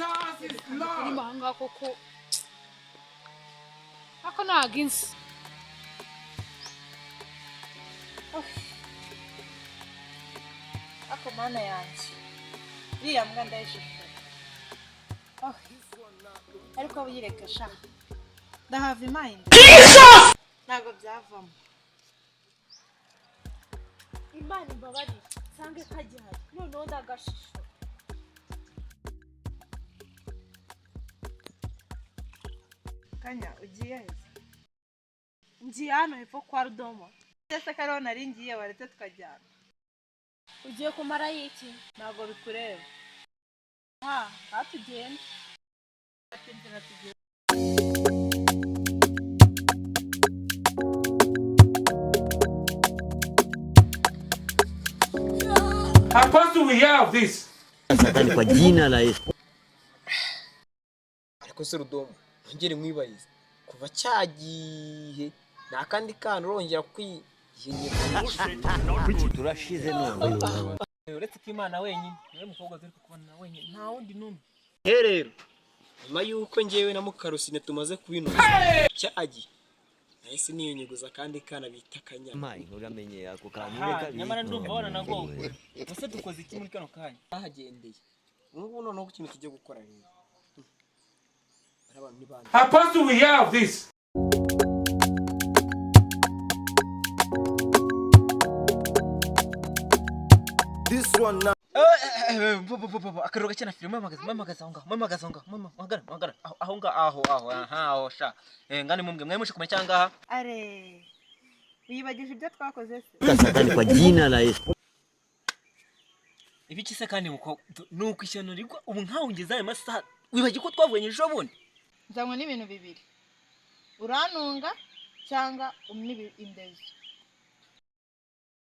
Jesus is Lord. Ni mahanga koko. Ako na against. Ako mana yanjye. Iriya mbwa ndayishije. Ariko buyireka sha. Ndahava imahinde. Ntago byavamo. Imana imbabari sange kagihari noneho ndagashisho. Kanya ugiye he? Ngiye hano hepfo kwa Rudomo. Ese kariho nari ngiye waretse tukajyana. Ugiye kumara iki? Ntago bikureba. Hatugenda. Atendera tugenda. Apostle, we hear of this. Satani kwa jina la Yesu. Ariko se Rudomo ongere mwibayize kuva cyagihe nakandi kana urongera kwiyenyera Kuki turashize none. uretse ko Imana wenyine niwe mukobwa turi kubona wenyine nta wundi numwe rero nyuma yuko ngewe na Mukarusine tumaze kubinoza cyagiye nahise niyenyuguza kandi kana bita Kanyama Mai uramenye ako kantu reka nyamara ndumva wana nago ese dukoze iki muri kano kanya bahagendeye ubu noneho ku kintu tugiye gukora rero Apostle, we hear of this. This one now. akaroga cyane filime mamagaza aho sha ngani mumbwe mwemushe kumenya cyangwa Are. Wibagije ibyo twakoze se? Satani kwa jina la Yesu. ibiki se kandi nuko ishyano rigwa ubu nkawungeza ayo masaha wibagiye ko twavuganye ejo bundi Nzanywe n'ibintu bibiri. Uranunga cyangwa umnibi indezi.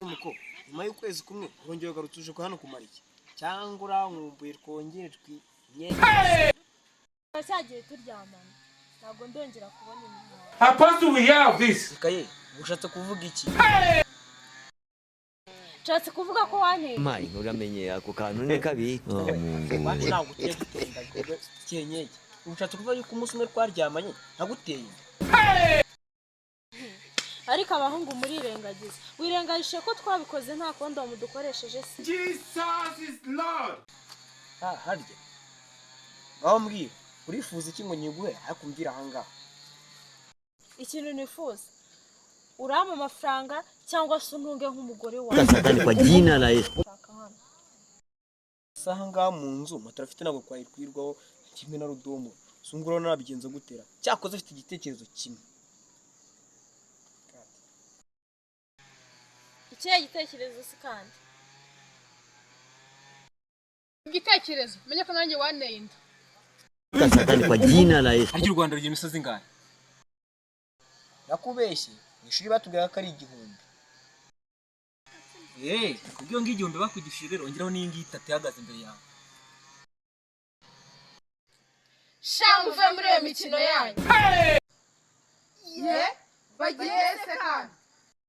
umuko nyuma y'ukwezi kumwe urongeye ugarutuje ko hano kumara iki cyangwa urankumbuye twongere twinyenye Cyagiye turyamana. Ntago ndongera kubona imihanda. Apostle, we hear of this. kaye ushatse kuvuga iki Nshatse kuvuga ko wanteye. Mai uramenye ako kantu reka Mungu. bandi naguteye gutenda cyenyeye ushatse kuvuga yuko umunsi umwe twaryamanye naguteye Ariko abahungu muri irengagiza. Wirengagije ko twabikoze nta kondomu dukoresheje se. Jesus is Lord. harya aho mbwira urifuza iki ngo nyiguhe akumvira ahangaha Ikintu nifuza. Urama amafaranga cyangwa se untunge nk'umugore wawe. Satani kwa jina la Yesu. saha ngaha mu nzu matara afite ntabwo kwirwaho kimwe na Rudomo sunguro nabigenza gutera cyakoze afite igitekerezo kimwe Ikihe gitekerezo se kandi? Igitekerezo. Menye ko nanjye waneye inda. Satani kwa jina la Yesu. harya u Rwanda rugiye imisozi ingahe yakubeshye ishuri batubwira ko ari igihumbi kubyo ngigihumbi bakugishije rero ongeraho n'ingi itatu ihagaze imbere yawe Shamuve muri iyo mikino yanyu. Ye? Bagiye se kandi?